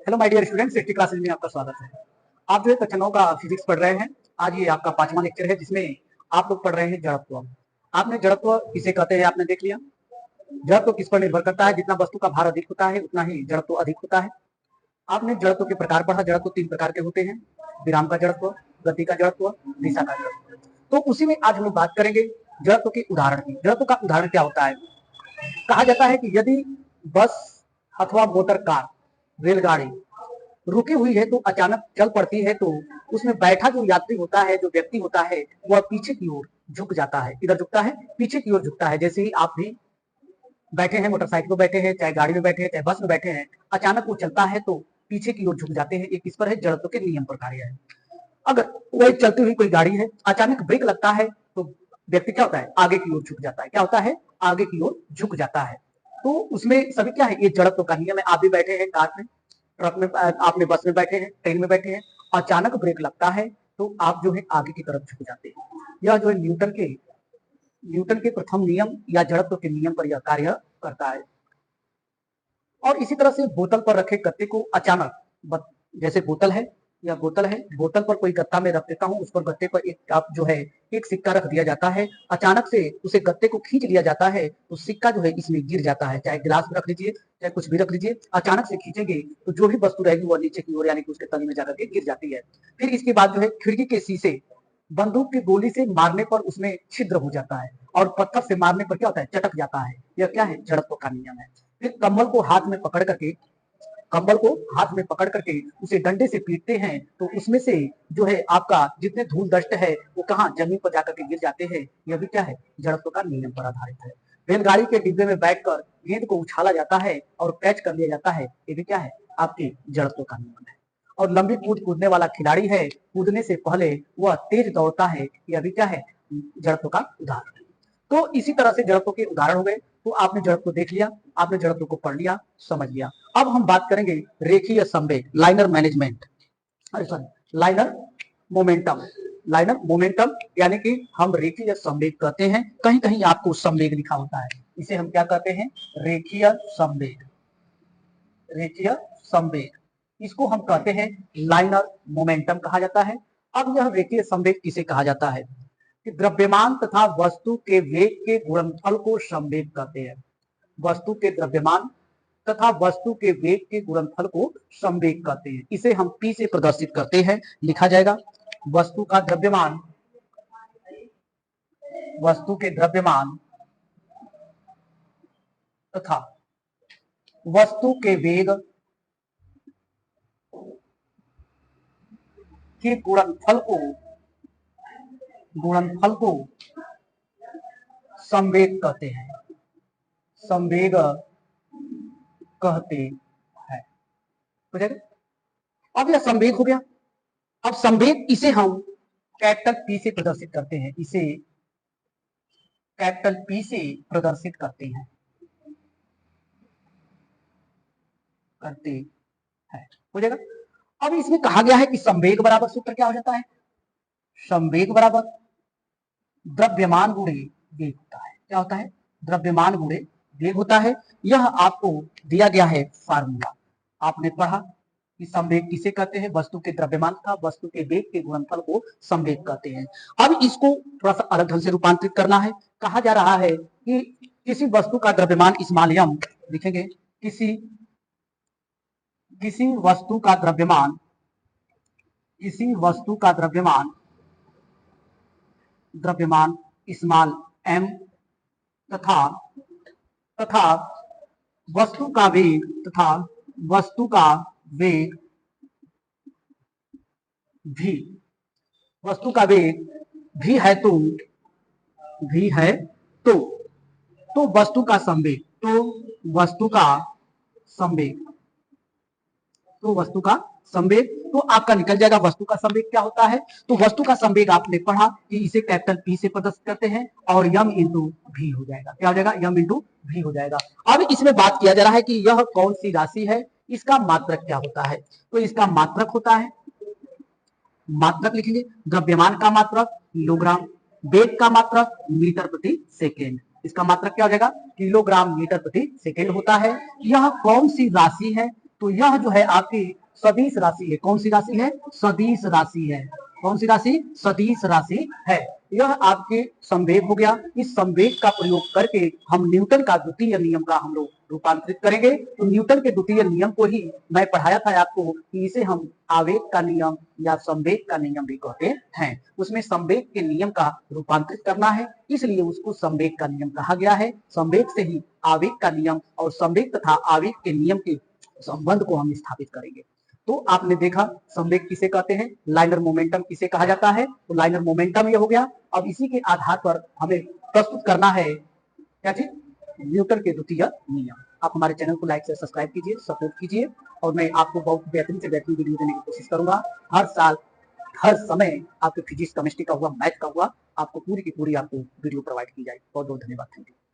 Hello my dear students, 60 classes में आपका स्वागत है। आप जो है कक्षा 9 का फिजिक्स पढ़ रहे हैं। आज ये आपका 5वां लेक्चर है जिसमें आप लोग पढ़ रहे हैं जड़त्व। आपने जड़त्व किसे कहते हैं आपने देख लिया। जड़त्व किस पर निर्भर करता है? जितना वस्तु का भार अधिक होता है उतना ही जड़त्व अधिक होता है। आपने जड़त्व के प्रकार पढ़ा। जड़त्व 3 प्रकार के होते हैं, विराम का जड़त्व, गति का जड़त्व, दिशा का जड़त्व। तो उसी में आज हम लोग बात करेंगे जड़त्व के उदाहरण की। जड़त्व का उदाहरण क्या होता है? कहा जाता है कि यदि बस अथवा मोटर कार, रेलगाड़ी रुकी हुई है तो अचानक चल पड़ती है तो उसमें बैठा जो यात्री होता है, जो व्यक्ति होता है, वह पीछे की ओर झुक जाता है। किधर झुकता है? पीछे की ओर झुकता है। जैसे ही आप भी बैठे हैं, मोटरसाइकिल में बैठे हैं, चाहे गाड़ी में बैठे हैं, चाहे बस में बैठे हैं, अचानक वो चलता है तो पीछे की ओर झुक जाते हैं। एक इस पर है, जड़त्व के नियम पर कार्य है। अगर वह चलती हुई कोई गाड़ी है, अचानक ब्रेक लगता है तो व्यक्ति क्या होता है? आगे की ओर झुक जाता है। क्या होता है? आगे की ओर झुक जाता है। तो उसमें सभी क्या है? ये जड़त्व का नियम है। आप भी बैठे हैं कार में, ट्रक में, आपने बस में बैठे हैं, ट्रेन में बैठे हैं, अचानक ब्रेक लगता है तो आप जो है आगे की तरफ झुक जाते हैं। यह जो है न्यूटन के प्रथम नियम या जड़त्व के नियम पर यह कार्य करता है। और इसी तरह से बोतल पर रखे गत्ते को अचानक, जैसे बोतल है, यह बोतल है, बोतल पर कोई गत्ता में रख देता हूं, उस पर गत्ते पर एक आप जो है एक सिक्का रख दिया जाता है। अचानक से उसे गत्ते को खींच लिया जाता है तो सिक्का जो है इसमें गिर जाता है। चाहे गिलास में रख लीजिए, चाहे कुछ भी रख लीजिए, अचानक से खींचेंगे तो जो भी वस्तु रहेगी वह नीचे की ओर यानी कि उसके तली में जाकर के गिर जाती है। फिर इसके बाद जो है खिड़की के शीशे बंदूक की गोली से मारने पर उसमें छिद्र हो जाता है और पत्थर से मारने पर क्या होता है? चटक जाता है। यह क्या है? जड़त्व का नियम है। फिर कंबल को हाथ में पकड़ करके उसे डंडे से पीटते हैं तो उसमें से जो है आपका जितने धूल दस्ट है वो कहाँ? जमीन पर जाकर के गिर जाते हैं। यह भी क्या है? जड़त्व का नियम पर आधारित है। रेलगाड़ी के डिब्बे में बैठकर गेंद को उछाला जाता है और कैच कर लिया जाता है। ये भी क्या है? आपके जड़त्व का नियम है। और लंबी कूद कूदने वाला खिलाड़ी है, कूदने से पहले वह तेज दौड़ता है। यह भी क्या है? जड़त्व का उदाहरण है। तो इसी तरह से जड़त्व के उदाहरण हो गए। तो आपने जड़त्व देख लिया, आपने जड़त्व को पढ़ लिया, समझ लिया। अब हम बात करेंगे रेखीय संवेग, liner management, liner momentum. Liner momentum यानी कि हम रेखीय संवेग कहते हैं। कहीं कहीं आपको संवेग लिखा होता है, इसे हम क्या कहते हैं? रेखीय संवेग। रेखीय संवेग, इसको हम कहते हैं लाइनर मोमेंटम कहा जाता है। अब यह रेखीय संवेग किसे कहा जाता है? कि द्रव्यमान तथा वस्तु के वेग के गुणनफल को संवेग कहते हैं। वस्तु के द्रव्यमान तथा वस्तु के वेग के गुणनफल को संवेग कहते हैं। इसे हम P से प्रदर्शित करते हैं। लिखा जाएगा वस्तु का द्रव्यमान, वस्तु के द्रव्यमान तथा वस्तु के वेग के गुणनफल को संवेग कहते हैं। संवेग कहते हैं। अब यह संवेग हो गया। अब संवेग इसे हम कैपिटल P से प्रदर्शित करते हैं। इसे कैपिटल P से प्रदर्शित करते हैं। हो जाएगा। अब इसमें कहा गया है कि संवेग बराबर सूत्र क्या हो जाता है? संवेग बराबर द्रव्यमान गुणे वेग होता है। क्या होता है? द्रव्यमान गुणे वेग होता है। यह आपको दिया गया है फार्मूला। आपने पढ़ा कि संवेग किसे कहते हैं? वस्तु के द्रव्यमान तथा वस्तु के वेग के गुणनफल को संवेग कहते हैं। अब इसको थोड़ा सा अलग ढंग से रूपांतरित करना है। कहा जा रहा है कि किसी वस्तु का द्रव्यमान स्मॉल m लिखेंगे। किसी वस्तु का द्रव्यमान स्मॉल m तथा वस्तु का वेग भी, वस्तु का वेग भी है तो वस्तु का संवेग तो आपका निकल जाएगा। वस्तु का संवेग क्या होता है? तो वस्तु का संवेग आपने पढ़ा कि इसे कैपिटल P से प्रदर्शित करते हैं और m इंटू v हो जाएगा। क्या हो जाएगा? m इंटू v हो जाएगा। अब इसमें बात किया जा रहा है कि यह कौन सी राशि है, इसका मात्रक क्या होता है? तो इसका मात्रक होता है, मात्रक लिखेंगे, द्रव्यमान का मात्रक किलोग्राम, वेग का मात्रक मीटर प्रति सेकेंड। इसका मात्रक क्या हो जाएगा? किलोग्राम मीटर प्रति सेकेंड होता है। यह कौन सी राशि है? तो यह जो है आपकी सदिश राशि है। कौन सी राशि है? सदिश राशि है। कौन सी राशि? सदिश राशि है। यह आपके संवेग हो गया। इस संवेग का प्रयोग करके हम न्यूटन का द्वितीय नियम का हम लोग रूपांतरित करेंगे। तो न्यूटन के द्वितीय नियम को ही मैं पढ़ाया था आपको कि इसे हम आवेग का नियम या संवेग का नियम भी कहते हैं। उसमें संवेग के नियम का रूपांतरित करना है, इसलिए उसको संवेग का नियम कहा गया है। संवेग से ही आवेग का नियम और संवेग तथा आवेग के नियम के संबंध को हम स्थापित करेंगे। तो आपने देखा संवेग किसे कहते हैं, लाइनर मोमेंटम किसे कहा जाता है। तो लाइनर मोमेंटम ये हो गया। अब इसी के आधार पर हमें प्रस्तुत करना है क्या चीज? न्यूटन के द्वितीय नियम। आप हमारे चैनल को लाइक से सब्सक्राइब कीजिए, सपोर्ट कीजिए और मैं आपको बहुत बेहतरीन से बेहतरीन वीडियो देने की कोशिश करूंगा। हर साल हर समय आपके फिजिक्स केमिस्ट्री का हुआ, मैथ का हुआ, आपको पूरी की पूरी आपको वीडियो प्रोवाइड की जाएगी। बहुत बहुत धन्यवाद। Thank you.